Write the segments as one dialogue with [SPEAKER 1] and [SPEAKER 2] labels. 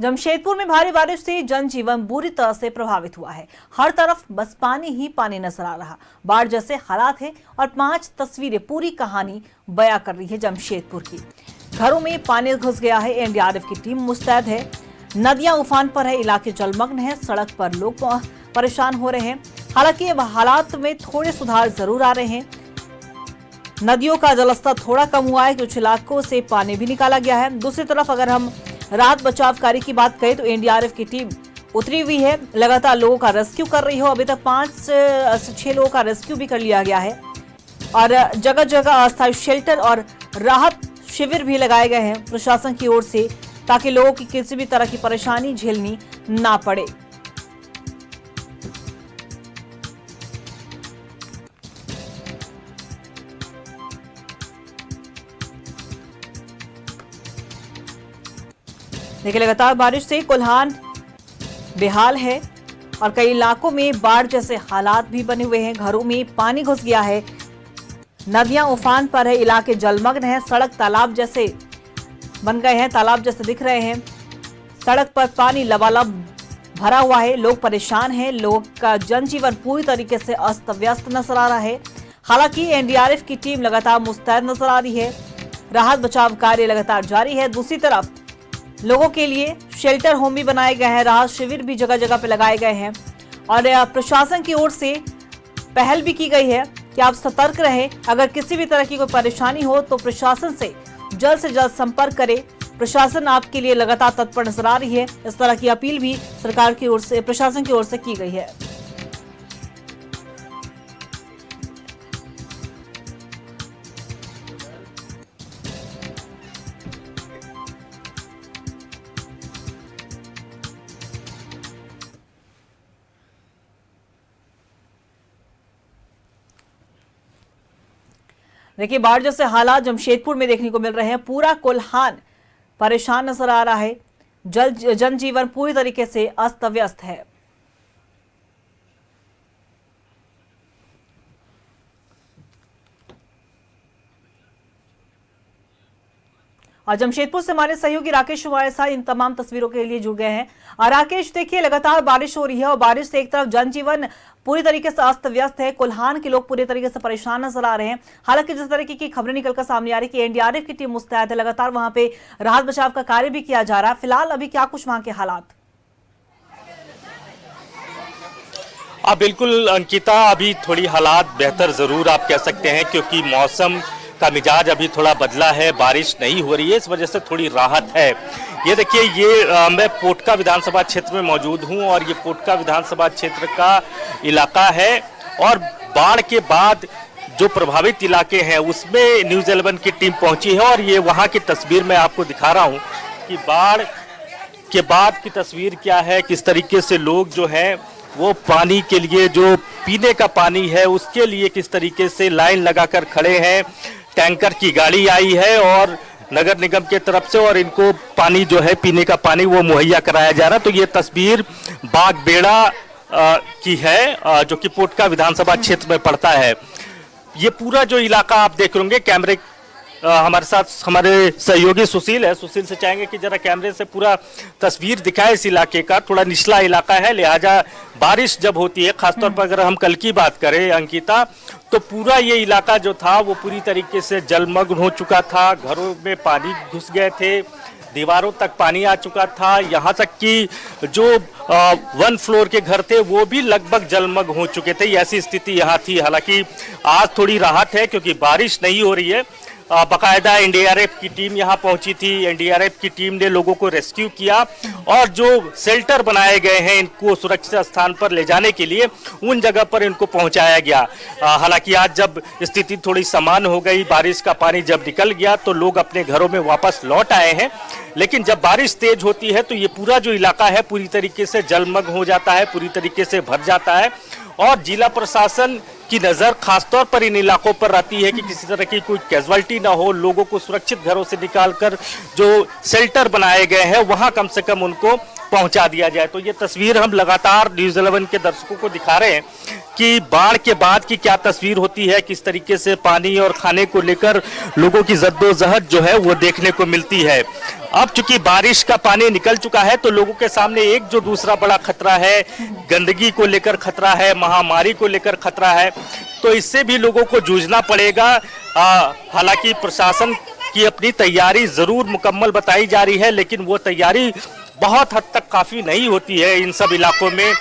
[SPEAKER 1] जमशेदपुर में भारी बारिश से जनजीवन बुरी तरह से प्रभावित हुआ है। हर तरफ बस पानी ही पानी नजर आ रहा, बाढ़ जैसे हालात है और 5 तस्वीरें पूरी कहानी बयां कर रही है जमशेदपुर की। घरों में पानी घुस गया है, एनडीआरएफ की टीम मुस्तैद है, नदियां उफान पर है, इलाके जलमग्न है, सड़क पर लोग परेशान हो रहे हैं। हालांकि अब हालात में थोड़े सुधार जरूर आ रहे हैं। नदियों का जलस्तर थोड़ा कम हुआ है, कुछ इलाकों से पानी भी निकाला गया है। दूसरी तरफ अगर हम राहत बचाव कार्य की बात करें तो एनडीआरएफ की टीम उतरी हुई है, लगातार लोगों का रेस्क्यू कर रही है। अभी तक 5 से 6 लोगों का रेस्क्यू भी कर लिया गया है और जगह जगह अस्थायी शेल्टर और राहत शिविर भी लगाए गए हैं प्रशासन की ओर से, ताकि लोगों की किसी भी तरह की परेशानी झेलनी ना पड़े। देखिए, लगातार बारिश से कोल्हान बेहाल है और कई इलाकों में बाढ़ जैसे हालात भी बने हुए हैं। घरों में पानी घुस गया है, नदियां उफान पर है, इलाके जलमग्न है, सड़क तालाब जैसे बन गए हैं, तालाब जैसे दिख रहे हैं। सड़क पर पानी लबालब भरा हुआ है, लोग परेशान हैं, लोगों का जनजीवन पूरी तरीके से अस्त व्यस्त नजर आ रहा है। हालांकि एनडीआरएफ की टीम लगातार मुस्तैद नजर आ रही है, राहत बचाव कार्य लगातार जारी है। दूसरी तरफ लोगों के लिए शेल्टर होम भी बनाए गए हैं, राहत शिविर भी जगह जगह पे लगाए गए हैं और प्रशासन की ओर से पहल भी की गई है कि आप सतर्क रहें। अगर किसी भी तरह की कोई परेशानी हो तो प्रशासन से जल्द संपर्क करें। प्रशासन आपके लिए लगातार तत्पर नजर आ रही है। इस तरह की अपील भी सरकार की ओर से, प्रशासन की ओर से की गई है। देखिए, बाढ़ जैसे हालात जमशेदपुर में देखने को मिल रहे हैं। पूरा कोल्हान परेशान नजर आ रहा है, जनजीवन पूरी तरीके से अस्त व्यस्त है। और जमशेदपुर से हमारे सहयोगी राकेश हमारे साथ इन तमाम तस्वीरों के लिए जुड़ गए हैं। और राकेश, देखिए, लगातार बारिश हो रही है और बारिश से एक तरफ जनजीवन पूरी तरीके से अस्त व्यस्त है, कोल्हान के लोग पूरी तरीके से परेशान नजर आ रहे हैं। हालांकि जिस तरीके की खबरें निकलकर सामने आ रही है कि एनडीआरएफ की टीम मुस्तैद है, लगातार वहां पे राहत बचाव का कार्य भी किया जा रहा है। फिलहाल अभी क्या कुछ वहां के हालात?
[SPEAKER 2] बिल्कुल अंकिता, अभी थोड़ी हालात बेहतर जरूर आप कह सकते हैं, क्योंकि मौसम का मिजाज अभी थोड़ा बदला है, बारिश नहीं हो रही है, इस वजह से थोड़ी राहत है। ये देखिए, ये मैं पोटका विधानसभा क्षेत्र में मौजूद हूं और ये पोटका विधानसभा क्षेत्र का इलाका है और बाढ़ के बाद जो प्रभावित इलाके हैं उसमें न्यूज़ 11 की टीम पहुंची है और ये वहां की तस्वीर मैं आपको दिखा रहा हूं कि बाढ़ के बाद की तस्वीर क्या है, किस तरीके से लोग जो हैं वो पानी के लिए, जो पीने का पानी है उसके लिए किस तरीके से लाइन लगाकर खड़े हैं। टैंकर की गाड़ी आई है और नगर निगम के तरफ से और इनको पानी जो है, पीने का पानी वो मुहैया कराया जा रहा है। तो ये तस्वीर बागबेड़ा की है जो कि पोटका विधानसभा क्षेत्र में पड़ता है। ये पूरा जो इलाका आप देख होंगे, कैमरे हमारे साथ हमारे सहयोगी सुशील है, सुशील से चाहेंगे कि जरा कैमरे से पूरा तस्वीर दिखाए इस इलाके का। थोड़ा निचला इलाका है, लिहाजा बारिश जब होती है, खासतौर पर अगर हम कल की बात करें अंकिता, तो पूरा ये इलाका जो था वो पूरी तरीके से जलमग्न हो चुका था। घरों में पानी घुस गए थे, दीवारों तक पानी आ चुका था, यहाँ तक कि जो 1 फ्लोर के घर थे वो भी लगभग जलमग्न हो चुके थे। ऐसी स्थिति यहाँ थी। हालांकि आज थोड़ी राहत है क्योंकि बारिश नहीं हो रही है। बाकायदा एनडीआरएफ की टीम यहाँ पहुंची थी, एनडीआरएफ की टीम ने लोगों को रेस्क्यू किया और जो शेल्टर बनाए गए हैं इनको सुरक्षित स्थान पर ले जाने के लिए उन जगह पर इनको पहुंचाया गया। हालांकि आज जब स्थिति थोड़ी सामान्य हो गई, बारिश का पानी जब निकल गया तो लोग अपने घरों में वापस लौट आए हैं। लेकिन जब बारिश तेज होती है तो ये पूरा जो इलाका है पूरी तरीके से जलमग्न हो जाता है, पूरी तरीके से भर जाता है और जिला प्रशासन की नजर खासतौर पर इन इलाकों पर रहती है कि किसी तरह की कोई कैजुअलिटी ना हो, लोगों को सुरक्षित घरों से निकालकर जो शेल्टर बनाए गए हैं वहां कम से कम उनको पहुंचा दिया जाए। तो ये तस्वीर हम लगातार न्यूज़ 11 के दर्शकों को दिखा रहे हैं कि बाढ़ के बाद की क्या तस्वीर होती है, किस तरीके से पानी और खाने को लेकर लोगों की जद्दोजहद जो है वो देखने को मिलती है। अब चूंकि बारिश का पानी निकल चुका है तो लोगों के सामने एक जो दूसरा बड़ा खतरा है, गंदगी को लेकर खतरा है, महामारी को लेकर खतरा है, तो इससे भी लोगों को जूझना पड़ेगा। हालांकि प्रशासन की अपनी तैयारी जरूर मुकम्मल बताई जा रही है, लेकिन वो तैयारी बहुत हद तक काफी नहीं होती है इन सब इलाकों में।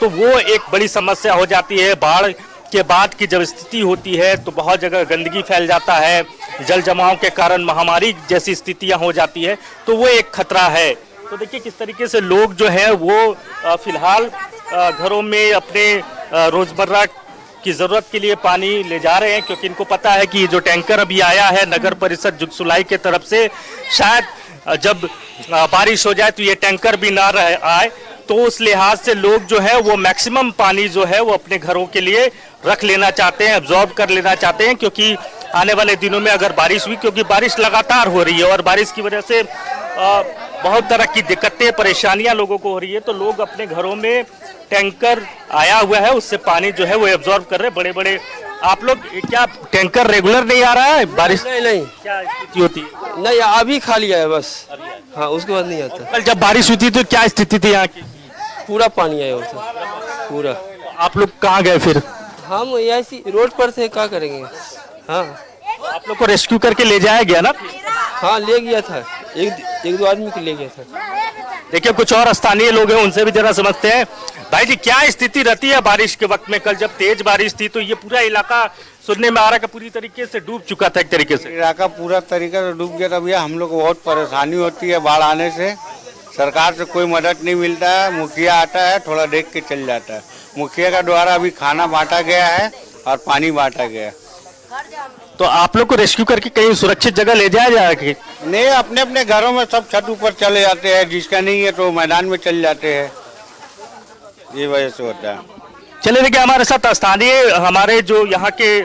[SPEAKER 2] तो वो एक बड़ी समस्या हो जाती है। बाढ़ के बाद की जब स्थिति होती है तो बहुत जगह गंदगी फैल जाता है, जल जमाव के कारण महामारी जैसी स्थितियां हो जाती है, तो वो एक खतरा है। तो देखिए किस तरीके से लोग जो है वो फिलहाल घरों में अपने रोजमर्रा की जरूरत के लिए पानी ले जा रहे हैं, क्योंकि इनको पता है कि जो टैंकर अभी आया है नगर परिषद जुगसुलाई के तरफ से, शायद जब बारिश हो जाए तो ये टैंकर भी ना आए, तो उस लिहाज से लोग जो है वो मैक्सिमम पानी जो है वो अपने घरों के लिए रख लेना चाहते हैं, एब्जॉर्ब कर लेना चाहते हैं, क्योंकि आने वाले दिनों में अगर बारिश हुई, क्योंकि बारिश लगातार हो रही है और बारिश की वजह से बहुत तरह की दिक्कतें परेशानियां लोगों को हो रही है, तो लोग अपने घरों में टैंकर आया हुआ है उससे पानी जो है वो एब्जॉर्ब कर रहे हैं। बड़े बड़े आप लोग क्या टैंकर रेगुलर नहीं आ रहा है बारिश?
[SPEAKER 3] नहीं
[SPEAKER 2] क्या स्थिति होती है?
[SPEAKER 3] नहीं, अभी खाली है बस। हाँ, उसके बाद नहीं आता।
[SPEAKER 2] कल जब बारिश हुई थी तो क्या स्थिति थी यहाँ की?
[SPEAKER 3] पूरा पानी आया उसे, पूरा।
[SPEAKER 2] आप लोग कहाँ गए फिर?
[SPEAKER 3] हम ऐसी रोड पर थे, क्या करेंगे। हाँ,
[SPEAKER 2] आप लोग को रेस्क्यू करके ले जाया गया ना?
[SPEAKER 3] हाँ, ले गया था, एक दो आदमी को ले गया था।
[SPEAKER 2] देखिए कुछ और स्थानीय लोग हैं, उनसे भी जरा समझते हैं। भाई जी, क्या स्थिति रहती है बारिश के वक्त में? कल जब तेज बारिश थी तो ये पूरा इलाका सुनने में आ रहा है कि पूरी तरीके से डूब चुका था। एक तरीके से
[SPEAKER 4] इलाका पूरा तरीके से डूब गया था भैया। हम लोग को बहुत परेशानी होती है बाढ़ आने से। सरकार से कोई मदद नहीं मिलता है। मुखिया आता है, थोड़ा देख के चल जाता है। मुखिया का द्वारा अभी खाना बांटा गया है और पानी बांटा गया है।
[SPEAKER 2] तो आप लोग को रेस्क्यू करके कहीं सुरक्षित जगह ले जाया जाएगा?
[SPEAKER 4] नहीं, अपने अपने घरों में सब छत ऊपर चले जाते हैं, जिसका नहीं है तो मैदान में चल जाते हैं। ये वजह से होता है।
[SPEAKER 2] चलिए देखिए, हमारे साथ स्थानीय हमारे जो यहाँ के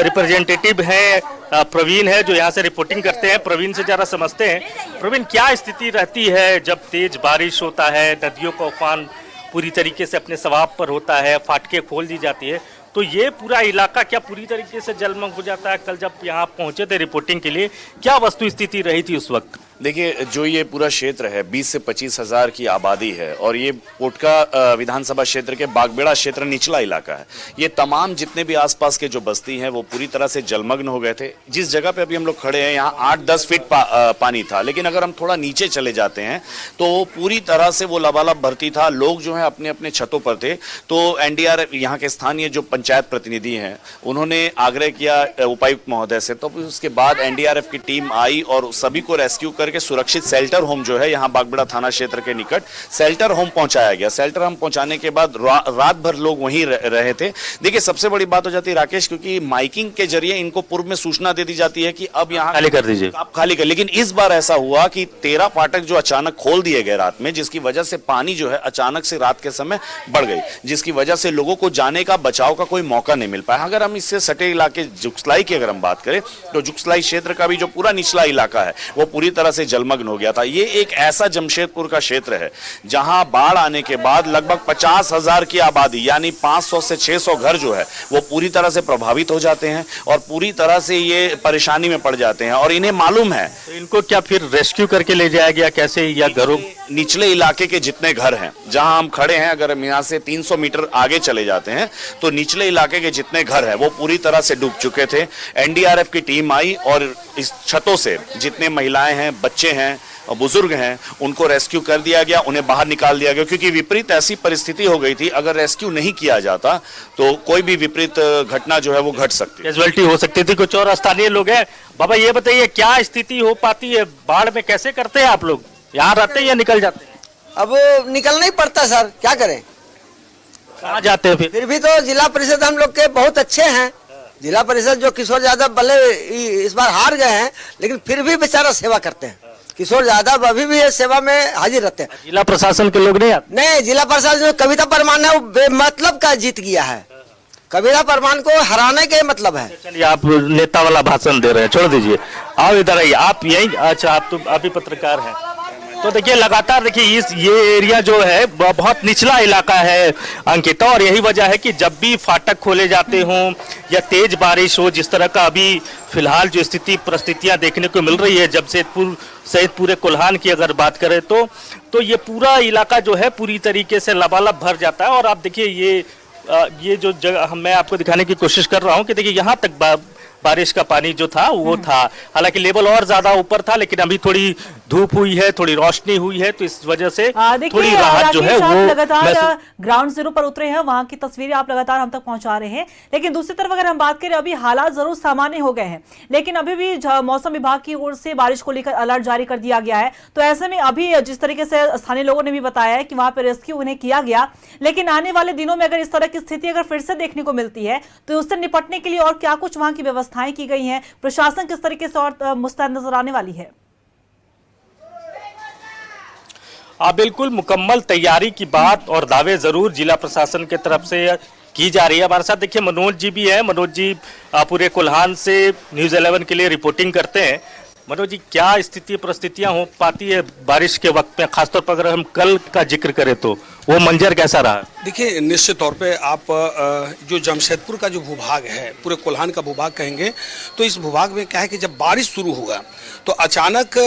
[SPEAKER 2] रिप्रेजेंटेटिव हैं, प्रवीण है, जो यहाँ से रिपोर्टिंग करते हैं। प्रवीण से जरा समझते हैं। प्रवीण, क्या स्थिति रहती है जब तेज बारिश होता है, नदियों का उफान पूरी तरीके से अपने सवाब पर होता है, फाटकें खोल दी जाती है, तो ये पूरा इलाका क्या पूरी तरीके से जलमग्न हो जाता है? कल जब यहाँ पहुंचे थे रिपोर्टिंग के लिए, क्या वस्तु स्थिति रही थी उस वक्त?
[SPEAKER 5] देखिए, जो ये पूरा क्षेत्र है 20 से 25 हजार की आबादी है और ये पोटका विधानसभा क्षेत्र के बागबेड़ा क्षेत्र निचला इलाका है। ये तमाम जितने भी आसपास के जो बस्ती हैं वो पूरी तरह से जलमग्न हो गए थे। जिस जगह पे अभी हम लोग खड़े हैं यहाँ 8-10 फीट पानी था, लेकिन अगर हम थोड़ा नीचे चले जाते हैं तो पूरी तरह से वो लबालब भर्ती था। लोग जो है अपने अपने छतों पर थे। तो एनडीआरएफ यहाँ के स्थानीय जो पंचायत प्रतिनिधि हैं उन्होंने आग्रह किया उपायुक्त महोदय से, तो उसके बाद एनडीआरएफ की टीम आई और सभी को रेस्क्यू करके सुरक्षित शेल्टर होम जो है यहाँ बागबेड़ा थाना क्षेत्र के निकट शेल्टर होम पहुंचाया गया। शेल्टर होम पहुंचाने के बाद रात भर लोग वहीं रहे थे। देखिए, सबसे बड़ी बात हो जाती है राकेश, क्योंकि माइकिंग के जरिए इनको पूर्व में सूचना दे दी जाती है कि अब यहाँ
[SPEAKER 2] खाली कर दीजिए,
[SPEAKER 5] आप खाली कर। लेकिन इस बार ऐसा हुआ कि 13 फाटक जो अचानक खोल दिए गए रात में, जिसकी वजह से पानी जो है अचानक से रात के समय बढ़ गई, जिसकी वजह से लोगों को जाने का, बचाव का कोई मौका नहीं मिल पाया। अगर हम इससे सटे इलाके जुगसलाई की अगर हम बात करें तो जुगसलाई क्षेत्र का भी जो पूरा निचला इलाका है वो पूरी तरह से जलमग्न हो गया था। ये एक ऐसा जमशेदपुर का क्षेत्र है जहां बाढ़ आने के बाद लगभग 50,000 की आबादी यानी 500 से 600 घर जो है वो पूरी तरह से प्रभावित हो जाते हैं और पूरी तरह से ये परेशानी में पड़ जाते हैं और इन्हें मालूम है।
[SPEAKER 2] तो इनको क्या फिर रेस्क्यू करके ले जाया गया कैसे, या घरों
[SPEAKER 5] निचले इलाके के जितने घर हैं जहां हम खड़े हैं, अगर हम यहाँ से 300 मीटर आगे चले जाते हैं तो निचले इलाके के जितने घर हैं वो पूरी तरह से डूब चुके थे। एनडीआरएफ की टीम आई और इस छतों से जितने महिलाएं हैं, बच्चे हैं, बुजुर्ग हैं, उनको रेस्क्यू कर दिया गया, उन्हें बाहर निकाल दिया गया, क्योंकि विपरीत ऐसी परिस्थिति हो गई थी। अगर रेस्क्यू नहीं किया जाता तो कोई भी विपरीत घटना जो है वो घट सकती,
[SPEAKER 2] कैजुअलिटी हो सकती थी। कुछ और स्थानीय लोग हैं। बाबा, ये बताइए क्या स्थिति हो पाती है बाढ़ में? कैसे करते हैं आप लोग? यहाँ रहते हैं या निकल जाते हैं?
[SPEAKER 6] अब निकलना ही पड़ता सर, क्या करें।
[SPEAKER 2] कहाँ जाते हैं
[SPEAKER 6] फिर भी तो जिला परिषद हम लोग के बहुत अच्छे हैं। जिला परिषद जो किशोर यादव भले इस बार हार गए हैं, लेकिन फिर भी बेचारा सेवा करते हैं। किशोर यादव अभी भी सेवा में हाजिर रहते हैं।
[SPEAKER 2] जिला प्रशासन के लोग नहीं आते?
[SPEAKER 6] नहीं, जिला प्रशासन जो कविता परमान है वो बेमतलब का जीत गया है। कबीरा परमान को हराने के मतलब है।
[SPEAKER 2] चलिए, आप नेता वाला भाषण दे रहे हैं, छोड़ दीजिए। आओ इधर आइए, आप यही, अच्छा आप तो आप भी पत्रकार हैं। तो देखिए लगातार देखिए ये एरिया जो है बहुत निचला इलाका है अंकिता, और यही वजह है कि जब भी फाटक खोले जाते हों या तेज बारिश हो, जिस तरह का अभी फिलहाल जो परिस्थितियां देखने को मिल रही है, जब सैदपुर सहित पूरे कोल्हान की अगर बात करें तो ये पूरा इलाका जो है पूरी तरीके से लबालब भर जाता है। और आप देखिए ये जो जगह मैं आपको दिखाने की कोशिश कर रहा हूँ कि देखिए यहाँ तक बारिश का पानी जो था वो था, हालांकि लेवल और ज्यादा ऊपर था, लेकिन अभी थोड़ी धूप हुई है, थोड़ी रोशनी हुई है, तो इस वजह से थोड़ी राहत जो है वो
[SPEAKER 1] लगातार ग्राउंड जीरो पर उतरे हैं, वहां की तस्वीरें आप लगातार हम तक पहुंचा रहे हैं। लेकिन दूसरी तरफ अगर हम बात करें, अभी हालात जरूर सामान्य हो गए हैं, लेकिन अभी भी मौसम विभाग की ओर से बारिश को लेकर अलर्ट जारी कर दिया गया है। तो ऐसे में अभी जिस तरीके से स्थानीय लोगों ने भी बताया है कि वहां पर रेस्क्यू उन्हें किया गया, लेकिन आने वाले दिनों में अगर इस तरह की स्थिति अगर फिर से देखने को मिलती है तो उससे निपटने के लिए और क्या कुछ वहां की व्यवस्थाएं की गई हैं, प्रशासन किस तरीके से और मुस्तैद नजर आने वाली है?
[SPEAKER 2] बिल्कुल मुकम्मल तैयारी की बात और दावे जरूर जिला प्रशासन की तरफ से की जा रही है। हमारे साथ देखिए मनोज जी भी है। मनोज जी पूरे कोल्हान से न्यूज़ 11 के लिए रिपोर्टिंग करते हैं। मनोज जी, क्या स्थिति परिस्थितियां हो पाती है बारिश के वक्त में, खासतौर पर अगर हम कल का जिक्र करें तो वो मंजर कैसा रहा?
[SPEAKER 7] देखिए, निश्चित तौर पे आप जो जमशेदपुर का जो भूभाग है, पूरे कोल्हान का भूभाग कहेंगे, तो इस भूभाग में क्या है कि जब बारिश शुरू होगा तो अचानक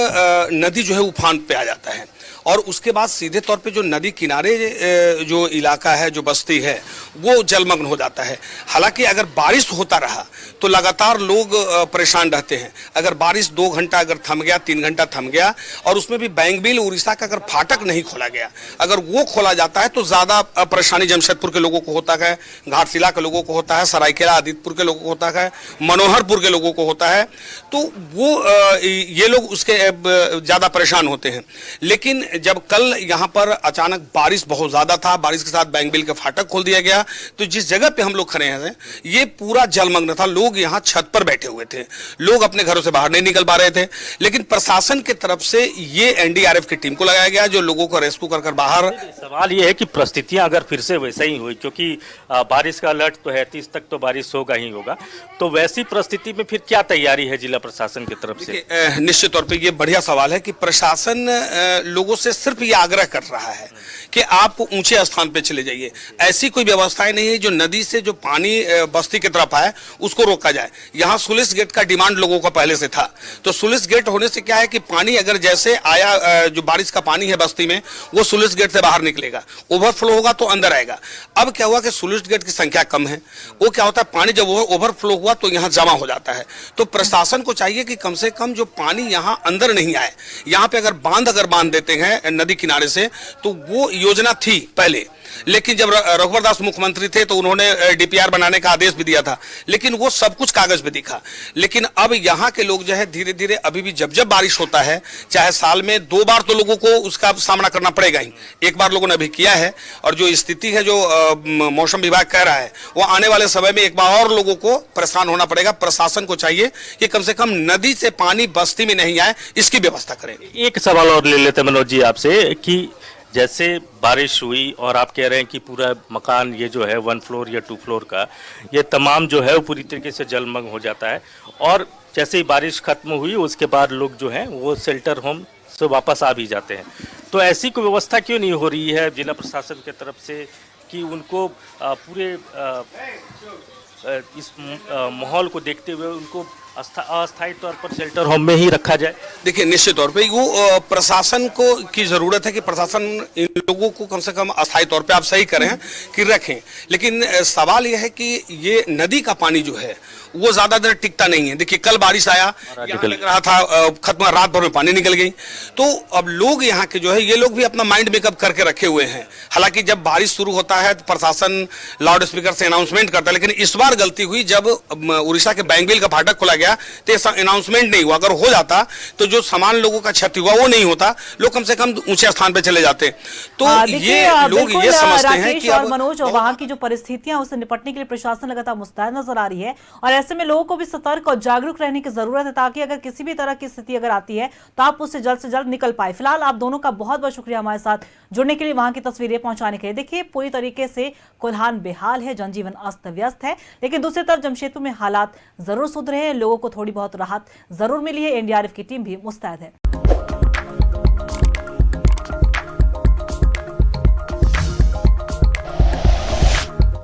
[SPEAKER 7] नदी जो है उफान पे आ जाता है, और उसके बाद सीधे तौर पे जो नदी किनारे जो इलाका है, जो बस्ती है, वो जलमग्न हो जाता है। हालांकि अगर बारिश होता रहा तो लगातार लोग परेशान रहते हैं। अगर बारिश 2 घंटा अगर थम गया, 3 घंटा थम गया, और उसमें भी बैंगबिल उड़ीसा का अगर फाटक नहीं खोला गया, अगर वो खोला जाता है तो ज़्यादा परेशानी जमशेदपुर के लोगों को होता है, घाटशिला के लोगों को होता है, सरायकेला आदित्यपुर के लोगों को होता है, मनोहरपुर के लोगों को होता है, तो वो ये लोग उसके ज़्यादा परेशान होते हैं। लेकिन जब कल यहाँ पर अचानक बारिश बहुत ज़्यादा था, बारिश के साथ बैंगबिल का फाटक खोल दिया गया, तो जिस जगह पे हम लोग खड़े हैं ये पूरा जलमग्न था। लोग यहाँ छत पर बैठे हुए थे, लोग अपने घरों से बाहर नहीं निकल पा रहे थे। लेकिन प्रशासन की तरफ से ये एनडीआरएफ की टीम को लगाया गया, जो लोगों को रेस्क्यू कर बाहर।
[SPEAKER 2] सवाल ये है कि परिस्थितियां अगर फिर से वैसे ही हुई, क्योंकि बारिश का अलर्ट तो है, 30 तक तो बारिश होगा ही होगा, तो वैसी परिस्थिति में फिर क्या तैयारी है जिला प्रशासन की तरफ से?
[SPEAKER 7] निश्चित तौर पे ये बढ़िया सवाल है कि प्रशासन लोगों से सिर्फ ये आग्रह कर रहा है कि आप ऊंचे स्थान पे चले जाइए। ऐसी कोई व्यवस्थाएं नहीं है जो नदी से जो पानी बस्ती की तरफ आए उसको रोका जाए। यहाँ सुलिस गेट का डिमांड लोगों का पहले से था, तो सुलिस गेट होने से क्या है कि पानी अगर जैसे आया, जो बारिश का पानी है बस्ती में, वो सुलिस गेट से बाहर निकलेगा, ओवरफ्लो होगा तो अंदर आएगा। अब क्या हुआ कि सुलिस गेट की संख्या कम है, वो क्या होता है, पानी जब ओवरफ्लो हुआ तो यहाँ जमा हो जाता है। तो प्रशासन को चाहिए कि कम से कम जो पानी यहाँ अंदर नहीं आए। यहाँ पे अगर बांध देते हैं नदी किनारे से, तो वो योजना थी पहले, लेकिन जब रघुवर दास मुख्यमंत्री थे तो उन्होंने डीपीआर बनाने का आदेश भी दिया था, लेकिन वो सब कुछ कागज पे दिखा। लेकिन अब यहाँ के लोग जो है धीरे धीरे अभी भी जब बारिश होता है, चाहे साल में 2 बार तो लोगों को उसका सामना करना पड़ेगा ही, एक बार लोगों ने अभी किया है, और जो स्थिति है जो मौसम विभाग कह रहा है वो आने वाले समय में एक बार और लोगों को परेशान होना पड़ेगा। प्रशासन को चाहिए कि कम से कम नदी से पानी बस्ती में नहीं आए, इसकी व्यवस्था करें।
[SPEAKER 2] एक सवाल और ले लेते मनोज जी आपसे कि जैसे बारिश हुई और आप कह रहे हैं कि पूरा मकान ये जो है 1 फ्लोर या 2 फ्लोर का, ये तमाम जो है वो पूरी तरीके से जलमग्न हो जाता है, और जैसे ही बारिश खत्म हुई उसके बाद लोग जो हैं वो शेल्टर होम से वापस आ भी जाते हैं, तो ऐसी कोई व्यवस्था क्यों नहीं हो रही है जिला प्रशासन की तरफ से कि उनको पूरे इस माहौल को देखते हुए उनको अस्थायी तौर पर शेल्टर होम में ही रखा जाए? देखिए,
[SPEAKER 7] निश्चित तौर पे वो प्रशासन को की जरूरत है कि प्रशासन इन लोगों को कम से कम अस्थायी तौर पे आप सही करें कि रखें। लेकिन सवाल यह है कि ये नदी का पानी जो है वो ज्यादा देर टिकता नहीं है। देखिए, कल बारिश आया, यहाँ लग रहा था खत्म, रात भर में पानी निकल गई। तो अब लोग यहाँ के जो है ये लोग भी अपना माइंड मेकअप करके रखे हुए हैं। हालांकि जब बारिश शुरू होता है तो प्रशासन लाउड स्पीकर से अनाउंसमेंट करता है, लेकिन इस बार गलती हुई जब उड़ीसा के बैंगबिल का फाटक खोला गया गया तो ऐसा अनाउंसमेंट नहीं हुआ। अगर हो जाता तो जो सामान लोगों का क्षति हुआ वो नहीं होता, लोग कम से कम ऊंचे स्थान पे चले जाते। तो ये लोग ये समझते हैं कि
[SPEAKER 1] और मनोज, और वहां की जो परिस्थितियां उससे निपटने के लिए प्रशासन लगातार मुस्तैद नजर आ रही है, और ऐसे में लोगों को भी सतर्क और जागरूक रहने की जरूरत है, ताकि अगर किसी भी तरह की स्थिति अगर आती है तो आप उससे जल्द निकल पाए। फिलहाल आप दोनों का बहुत बहुत शुक्रिया हमारे साथ जुड़ने के लिए, वहां की तस्वीरें पहुंचाने के लिए। देखिए, पूरी तरीके से कोल्हान बेहाल है, जनजीवन अस्त व्यस्त है, लेकिन दूसरी तरफ जमशेदपुर में हालात जरूर सुधरे हैं, लोगों को थोड़ी बहुत राहत जरूर मिली है। एनडीआरएफ की टीम भी मुस्तैद है।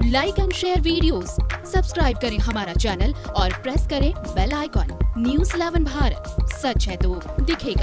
[SPEAKER 8] Like and share videos, subscribe करें हमारा चैनल और प्रेस करें बेल आइकॉन। न्यूज़ 11 भारत, सच है तो दिखेगा।